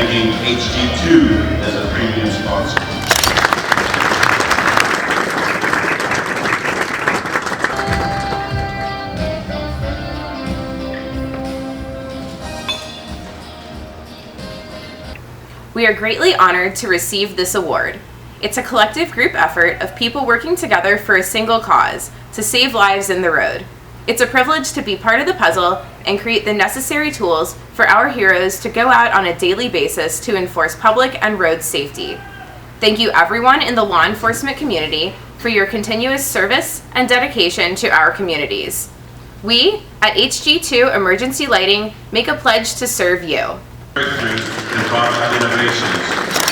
thanking HG2 as a premium sponsor. We are greatly honored to receive this award. It's a collective group effort of people working together for a single cause, to save lives in the road. It's a privilege to be part of the puzzle and create the necessary tools for our heroes to go out on a daily basis to enforce public and road safety. Thank you everyone in the law enforcement community for your continuous service and dedication to our communities. We at HG2 Emergency Lighting make a pledge to serve you. Breakthrough and innovations.